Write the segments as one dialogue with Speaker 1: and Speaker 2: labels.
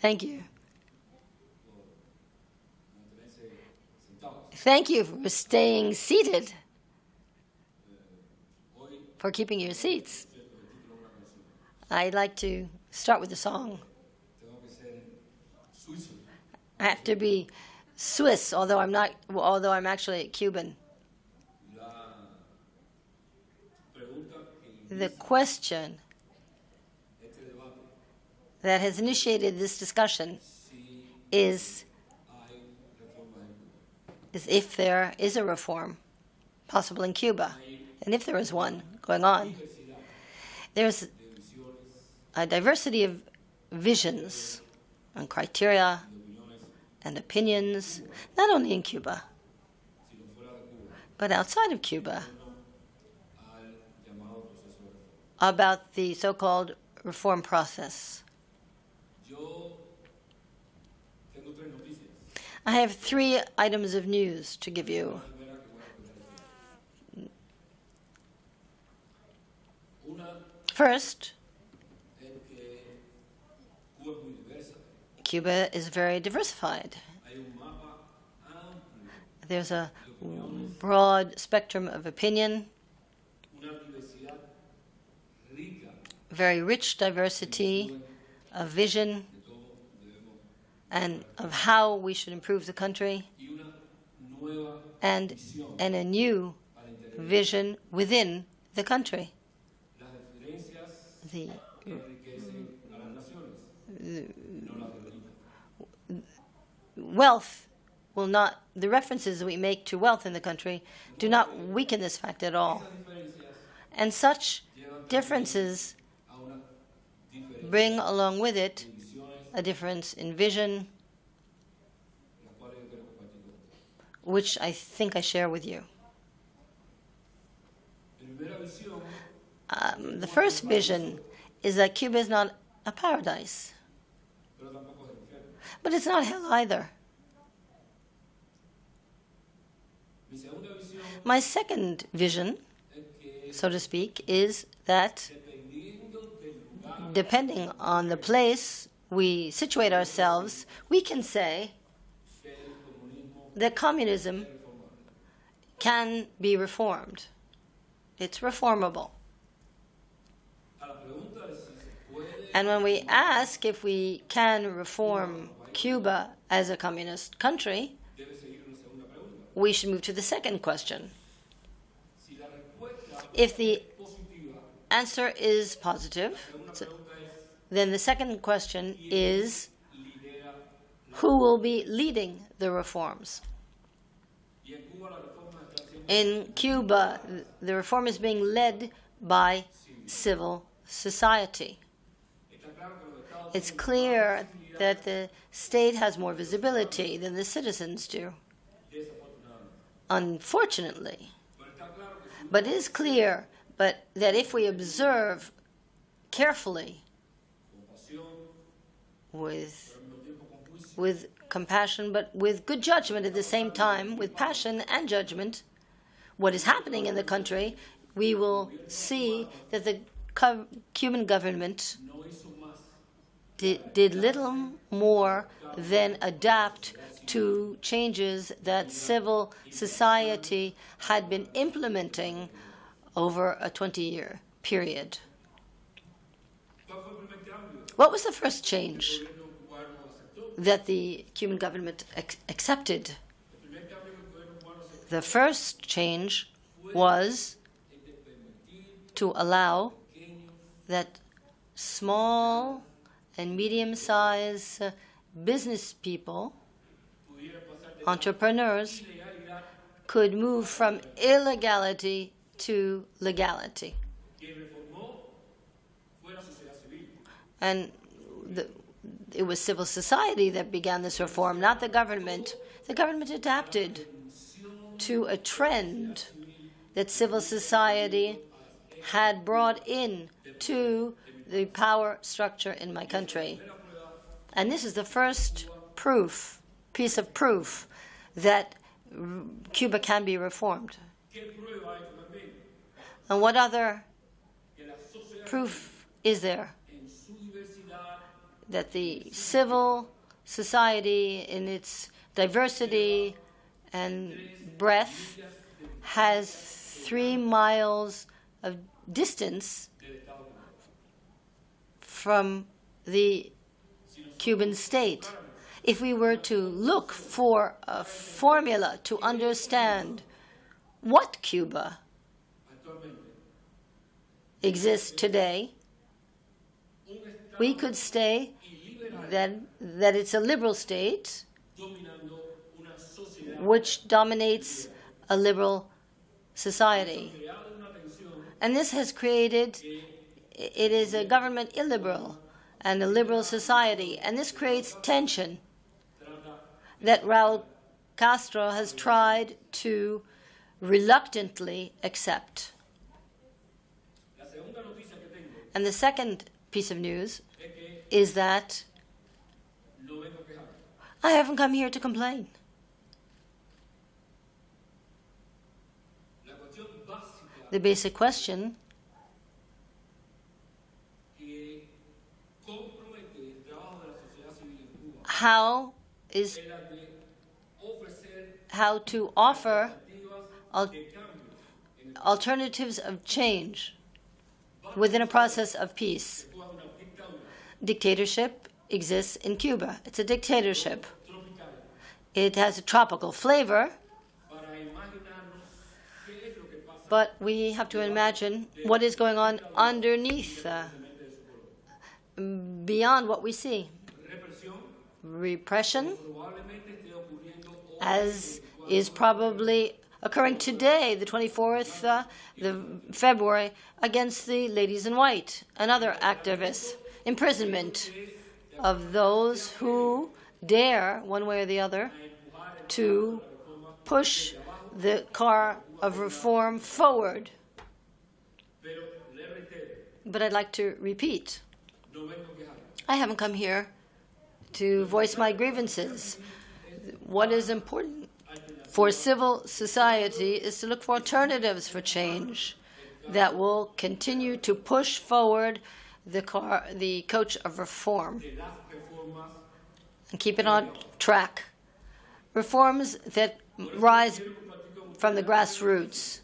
Speaker 1: Thank you. Thank you for staying seated, for keeping your seats. I'd like to start with a song. I have to be Swiss, although I'm not. Although I'm actually Cuban. The question that has initiated this discussion is if there is a reform possible in Cuba, and if there is one going on. There's a diversity of visions and criteria and opinions, not only in Cuba, but outside of Cuba, about the so-called reform process. I have 3 items of news to give you. First, Cuba is very diversified. There's a broad spectrum of opinion, very rich diversity of vision and of how we should improve the country, and a new vision within the country. The wealth will not, the references we make to wealth in the country do not weaken this fact at all. And such differences bring along with it a difference in vision, which I think I share with you. The first vision is that Cuba is not a paradise, but it's not hell either. My second vision, so to speak, is that depending on the place we situate ourselves, we can say that communism can be reformed. It's reformable. And when we ask if we can reform Cuba as a communist country, we should move to the second question. If the answer is positive, then the second question is, who will be leading the reforms? In Cuba, the reform is being led by civil society. It's clear that the state has more visibility than the citizens do, unfortunately. But it is clear that if we observe carefully, with compassion, but with good judgment at the same time, with passion and judgment, what is happening in the country, we will see that the Cuban government did little more than adapt to changes that civil society had been implementing over a 20-year period. What was the first change that the Cuban government accepted? The first change was to allow that small and medium-sized business people, entrepreneurs, could move from illegality to legality. And it was civil society that began this reform, not the government. The government adapted to a trend that civil society had brought in to the power structure in my country. And this is the first piece of proof that Cuba can be reformed. And what other proof is there? that the civil society in its diversity and breadth has 3 miles of distance from the Cuban state. If we were to look for a formula to understand what Cuba exists today, we could say that it's a liberal state which dominates a liberal society. And this has created, it is a government illiberal and a liberal society, and this creates tension that Raul Castro has tried to reluctantly accept. And the second piece of news is that I haven't come here to complain. The basic question how to offer alternatives of change within a process of peace. Dictatorship exists in Cuba. It's a dictatorship. It has a tropical flavor, but we have to imagine what is going on underneath, beyond what we see. Repression, as is probably occurring today, the 24th February, against the ladies in white and other activists. Imprisonment of those who dare, one way or the other, to push the car of reform forward. But I'd like to repeat, I haven't come here to voice my grievances. What is important for civil society is to look for alternatives for change that will continue to push forward the coach of reform and keep it on track. Reforms that rise from the grassroots.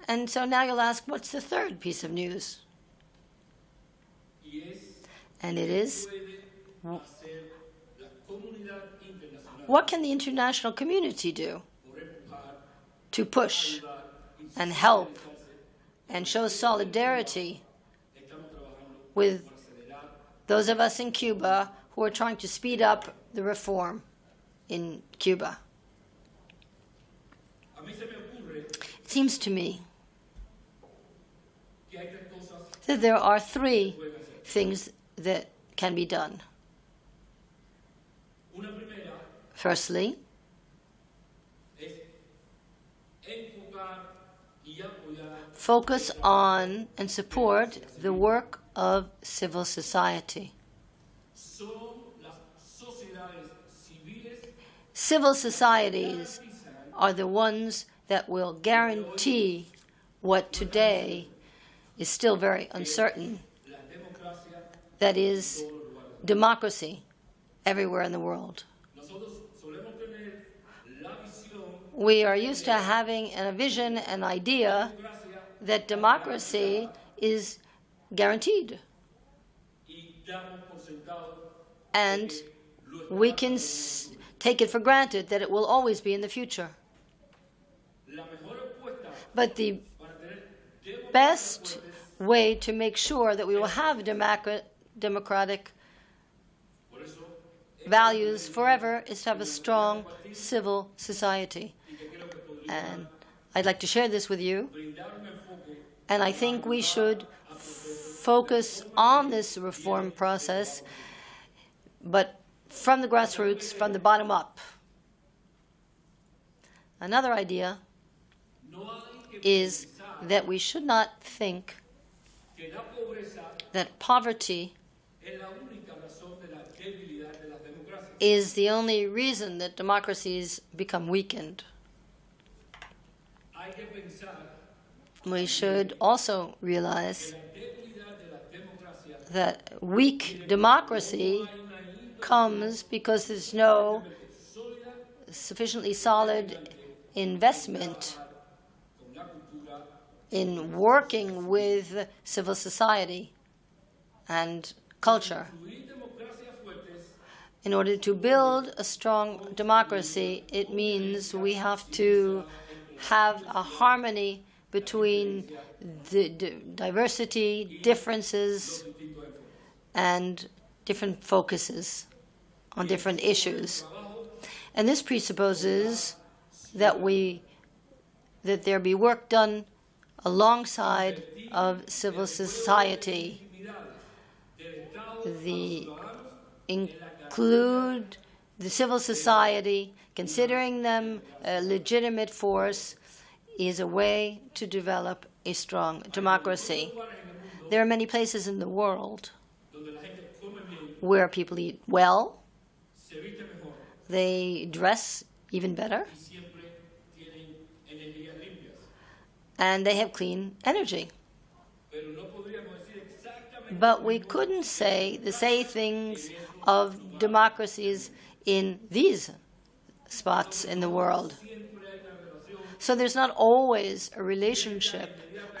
Speaker 1: And so now you'll ask, what's the third piece of news? And it is, what can the international community do to push and help and show solidarity with those of us in Cuba who are trying to speed up the reform in Cuba? It seems to me that there are 3 things that can be done. Firstly, focus on and support the work of civil society. Civil societies are the ones that will guarantee what today is still very uncertain. That is, democracy everywhere in the world. We are used to having a vision, an idea that democracy is guaranteed. And we can take it for granted that it will always be in the future. But the best way to make sure that we will have democratic values forever is to have a strong civil society. And I'd like to share this with you. And I think we should focus on this reform process, but from the grassroots, from the bottom up. Another idea is that we should not think that poverty is the only reason that democracies become weakened. We should also realize that weak democracy comes because there's no sufficiently solid investment in working with civil society and culture. In order to build a strong democracy, it means we have to have a harmony between the diversity, differences, and different focuses on different issues. And this presupposes that there be work done alongside of civil society. Include the civil society, considering them a legitimate force, is a way to develop a strong democracy. There are many places in the world where people eat well, they dress even better, and they have clean energy. But we couldn't say the same things of democracies in these spots in the world. So there's not always a relationship,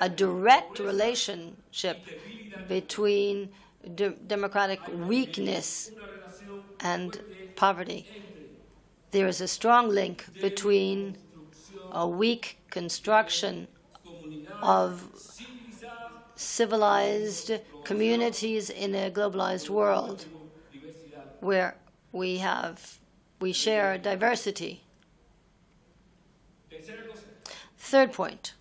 Speaker 1: a direct relationship between democratic weakness and poverty. There is a strong link between a weak construction of civilized communities in a globalized world where we share diversity. Third point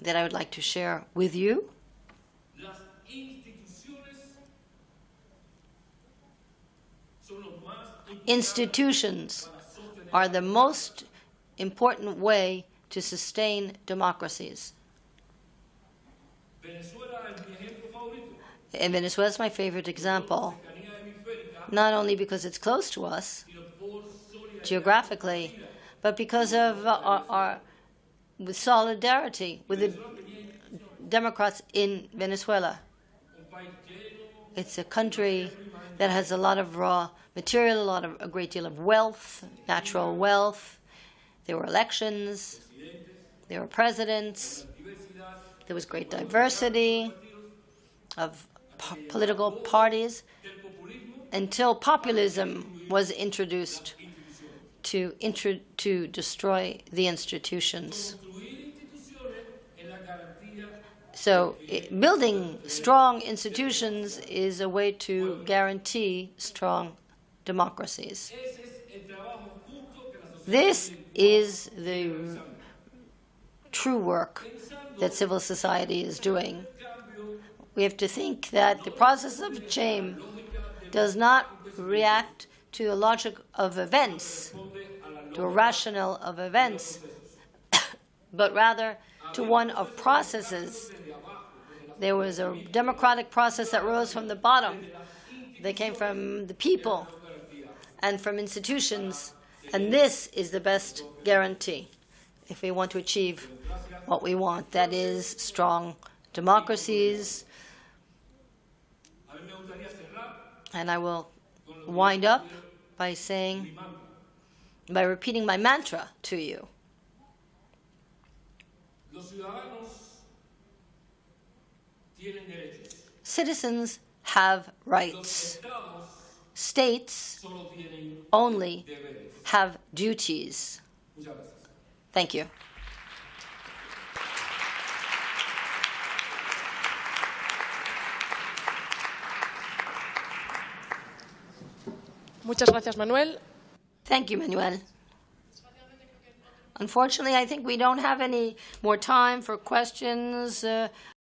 Speaker 1: that I would like to share with you: institutions are the most important way to sustain democracies. And Venezuela is my favorite example, not only because it's close to us geographically, but because of our solidarity with the Democrats in Venezuela. It's a country that has a lot of raw material, a great deal of wealth, natural wealth. There were elections, there were presidents, there was great diversity of political parties until populism was introduced to destroy the institutions. So building strong institutions is a way to guarantee strong democracies. This is the true work that civil society is doing. We have to think that the process of change does not react to the logic of events, to a rationale of events, but rather to one of processes. There was a democratic process that rose from the bottom. They came from the people and from institutions, and this is the best guarantee if we want to achieve what we want, that is strong democracies. And I will wind up by repeating my mantra to you. Citizens have rights. States only have duties. Thank you.
Speaker 2: Muchas gracias, Manuel.
Speaker 1: Thank you, Manuel. Unfortunately, I think we don't have any more time for questions.